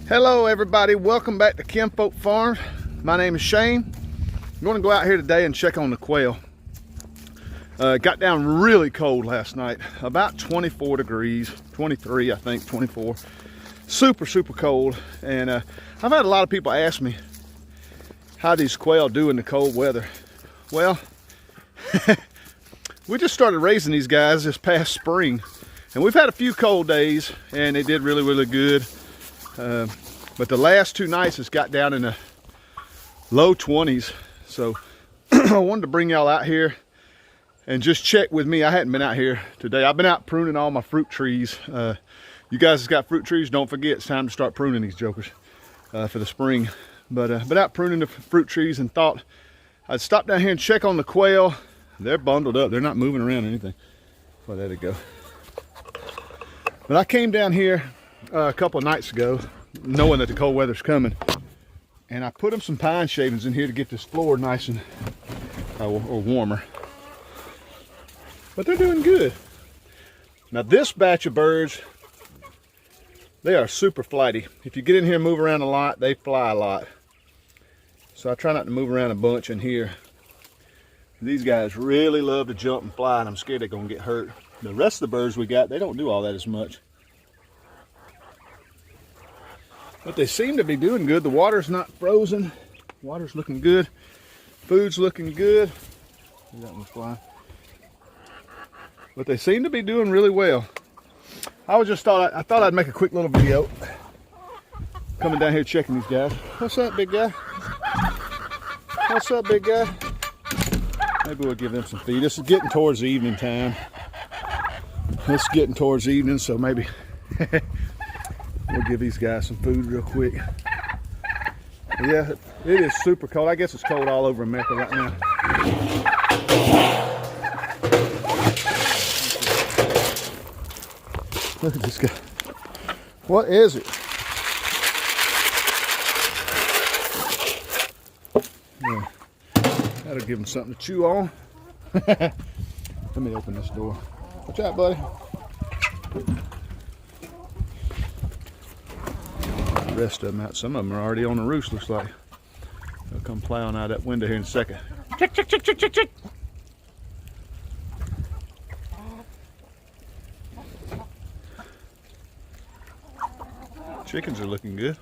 Hello everybody, welcome back to Kinfolk Farms. My name is Shane. I'm going to go out here today and check on the quail. Got down really cold last night, about 24 degrees, 23 I think, 24. Super cold, and I've had a lot of people ask me how these quail do in the cold weather. Well, we just started raising these guys this past spring, and we've had a few cold days and they did really good. But the last two nights it's got down in the low 20s. So I wanted to bring y'all out here and just check with me. I hadn't been out here today. I've been out pruning all my fruit trees. You guys that's got fruit trees, don't forget it's time to start pruning these jokers for the spring. But out pruning the fruit trees and thought I'd stop down here and check on the quail. They're bundled up. They're not moving around or anything. Well, there they go. But I came down here a couple of nights ago, knowing that the cold weather's coming, and I put them some pine shavings in here to get this floor nice and or warmer. But they're doing good. Now this batch of birds, they are super flighty. If you get in here and move around a lot, they fly a lot. So I try not to move around a bunch in here. These guys really love to jump and fly, and I'm scared they're gonna get hurt. The rest of the birds we got, they don't do all that as much. But they seem to be doing good. The water's not frozen. Water's looking good. Food's looking good. That one's flying. But they seem to be doing really well. I thought I'd make a quick little video coming down here checking these guys. What's up, big guy? What's up, big guy? Maybe we'll give them some feed. This is getting towards the evening time. It's getting towards the evening, so maybe we'll give these guys some food real quick. Yeah, it is super cold. I guess it's cold all over America right now. Look at this guy. What is it? Yeah, that'll give him something to chew on. Let me open this door. Watch out, buddy. The rest of them out. Some of them are already on the roost, looks like. They'll come plowing out that window here in a second. Chick, chick, chick, chick, chick, chick. Chickens are looking good.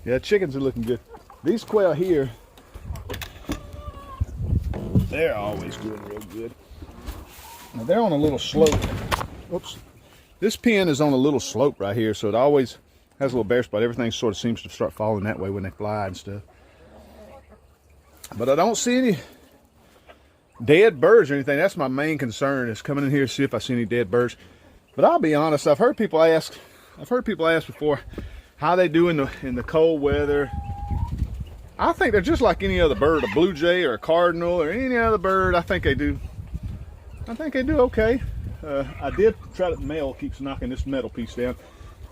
Yeah, chickens are looking good. These quail here, they're always doing real good. Now they're on a little slope. Oops. This pen is on a little slope right here, so it always has a little bare spot. Everything sort of seems to start falling that way when they fly and stuff. But I don't see any dead birds or anything. That's my main concern, is coming in here to see if I see any dead birds. But I'll be honest, I've heard people ask before how they do in the cold weather. I think they're just like any other bird, a blue jay or a cardinal or any other bird. I think they do okay. I did try to, the male keeps knocking this metal piece down,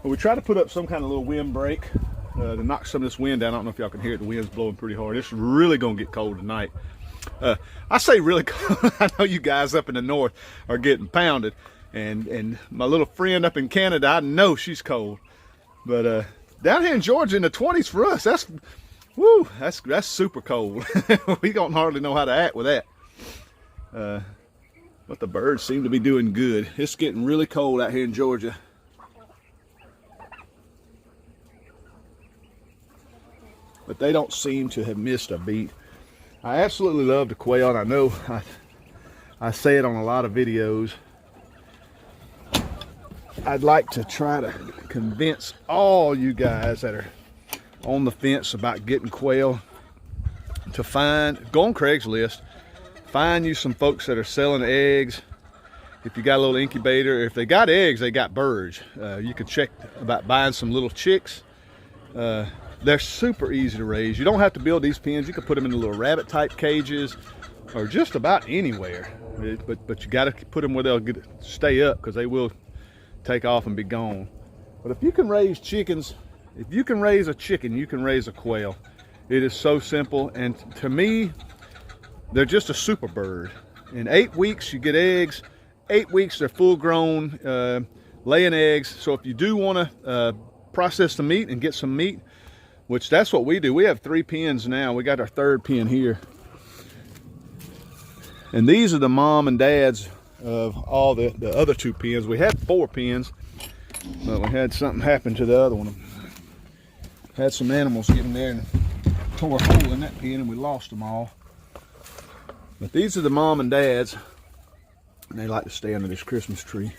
but we try to put up some kind of little wind break to knock some of this wind down. I don't know if y'all can hear it. The wind's blowing pretty hard. It's really gonna get cold tonight. I say really cold. I know you guys up in the north are getting pounded, and my little friend up in Canada, I know she's cold. But down here in Georgia in the 20s for us, that's super cold. We don't hardly know how to act with that. But the birds seem to be doing good. It's getting really cold out here in Georgia. But they don't seem to have missed a beat. I absolutely love the quail, and I know I say it on a lot of videos. I'd like to try to convince all you guys that are on the fence about getting quail to go on Craigslist, find you some folks that are selling eggs. If you got a little incubator, if they got eggs, they got birds. You can check about buying some little chicks. They're super easy to raise. You don't have to build these pens. You can put them in the little rabbit type cages or just about anywhere. But you got to put them where they'll stay up, because they will take off and be gone. But if you can raise chickens, if you can raise a chicken, you can raise a quail. It is so simple, and to me, they're just a super bird. In 8 weeks, you get eggs. 8 weeks, they're full grown. laying eggs. So if you do want to process the meat and get some meat, which that's what we do. We have 3 pens now. We got our 3rd pen here. And these are the mom and dads of all the other 2 pens. We had 4 pens, but we had something happen to the other one. Had some animals get in there and tore a hole in that pen, and we lost them all. But these are the mom and dads, and they like to stay under this Christmas tree.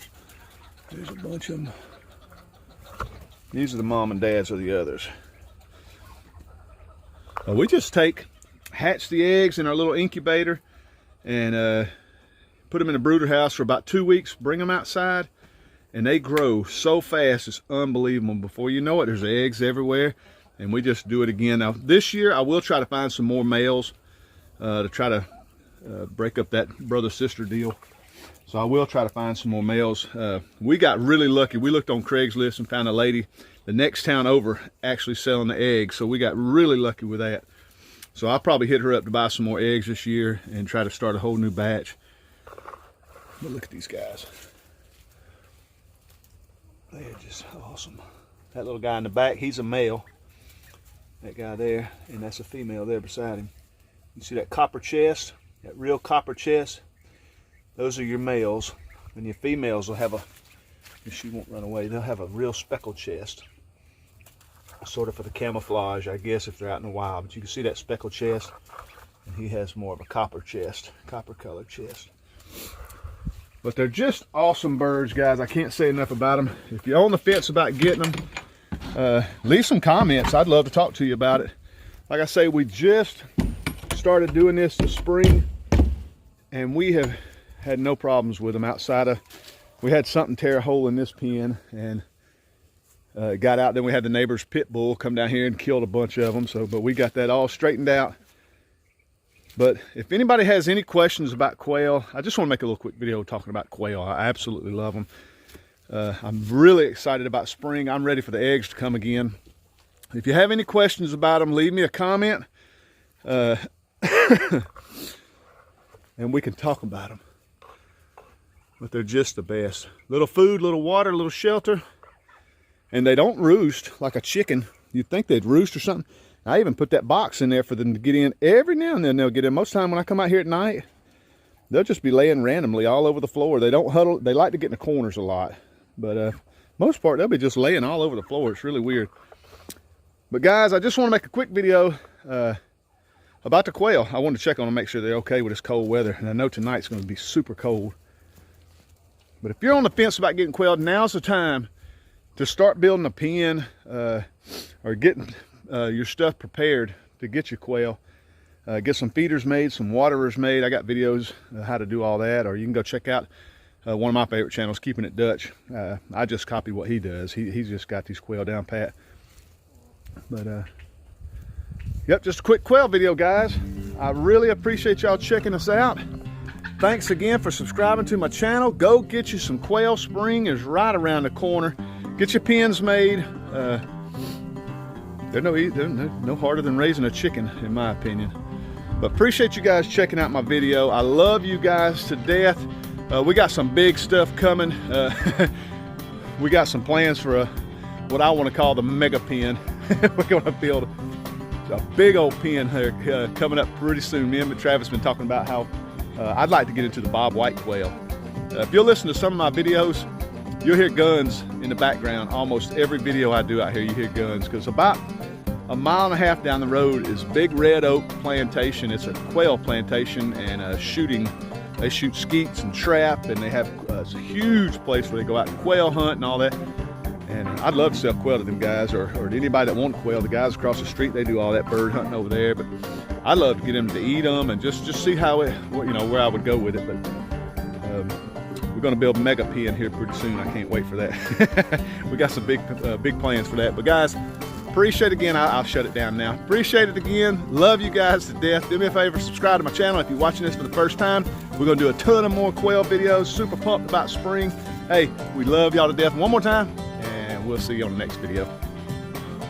There's a bunch of them. These are the mom and dads of the others. We just hatch the eggs in our little incubator and put them in a brooder house for about 2 weeks, bring them outside, and they grow so fast, it's unbelievable. Before you know it, there's eggs everywhere, and we just do it again. Now, this year, I will try to find some more males to try to break up that brother-sister deal. So I will try to find some more males. We got really lucky. We looked on Craigslist and found a lady the next town over actually selling the eggs. So we got really lucky with that. So I'll probably hit her up to buy some more eggs this year and try to start a whole new batch. But look at these guys. They're just awesome. That little guy in the back, he's a male. That guy there, and that's a female there beside him. You see that copper chest, that real copper chest? Those are your males, and your females will have if she won't run away, they'll have a real speckled chest. Sort of for the camouflage, I guess, if they're out in the wild. But you can see that speckled chest, and he has more of a copper chest, copper colored chest. But they're just awesome birds, guys. I can't say enough about them. If you're on the fence about getting them, leave some comments. I'd love to talk to you about it. Like I say, we just started doing this this spring, and we have had no problems with them outside of, we had something tear a hole in this pen, and it got out. Then we had the neighbor's pit bull come down here and killed a bunch of them. But we got that all straightened out. But if anybody has any questions about quail, I just want to make a little quick video talking about quail. I absolutely love them. I'm really excited about spring. I'm ready for the eggs to come again. If you have any questions about them, leave me a comment, and we can talk about them. But they're just the best. Little food, little water, little shelter. And they don't roost like a chicken. You'd think they'd roost or something. I even put that box in there for them to get in. Every now and then they'll get in. Most of the time when I come out here at night, they'll just be laying randomly all over the floor. They don't huddle. They like to get in the corners a lot. But most part, they'll be just laying all over the floor. It's really weird. But guys, I just want to make a quick video about the quail. I wanted to check on them, make sure they're okay with this cold weather. And I know tonight's going to be super cold. But if you're on the fence about getting quail, now's the time to start building a pen or getting your stuff prepared to get your quail. Get some feeders made, some waterers made. I got videos how to do all that, or you can go check out one of my favorite channels, Keeping It Dutch. I just copy what he does. He's just got these quail down pat. But yep, just a quick quail video, guys. I really appreciate y'all checking us out. Thanks again for subscribing to my channel. Go get you some quail. Spring is right around the corner. Get your pens made. They're no harder than raising a chicken, in my opinion. But appreciate you guys checking out my video. I love you guys to death. We got some big stuff coming. We got some plans for what I want to call the mega pen. We're going to build a big old pen here coming up pretty soon. Me and Travis been talking about how I'd like to get into the bob white quail. If you'll listen to some of my videos, you'll hear guns in the background. Almost every video I do out here, you hear guns, because about a mile and a half down the road is Big Red Oak Plantation. It's a quail plantation, and they shoot skeets and trap, and they have it's a huge place where they go out and quail hunt and all that. And I'd love to sell quail to them guys, or to anybody that wants quail. The guys across the street, they do all that bird hunting over there. But I'd love to get them to eat them and just see how it, where I would go with it. But we're going to build a mega pen here pretty soon. I can't wait for that. We got some big plans for that. But guys, appreciate it again. I'll shut it down now. Appreciate it again. Love you guys to death. Do me a favor, subscribe to my channel if you're watching this for the first time. We're going to do a ton of more quail videos. Super pumped about spring. Hey, we love y'all to death. One more time, and we'll see you on the next video.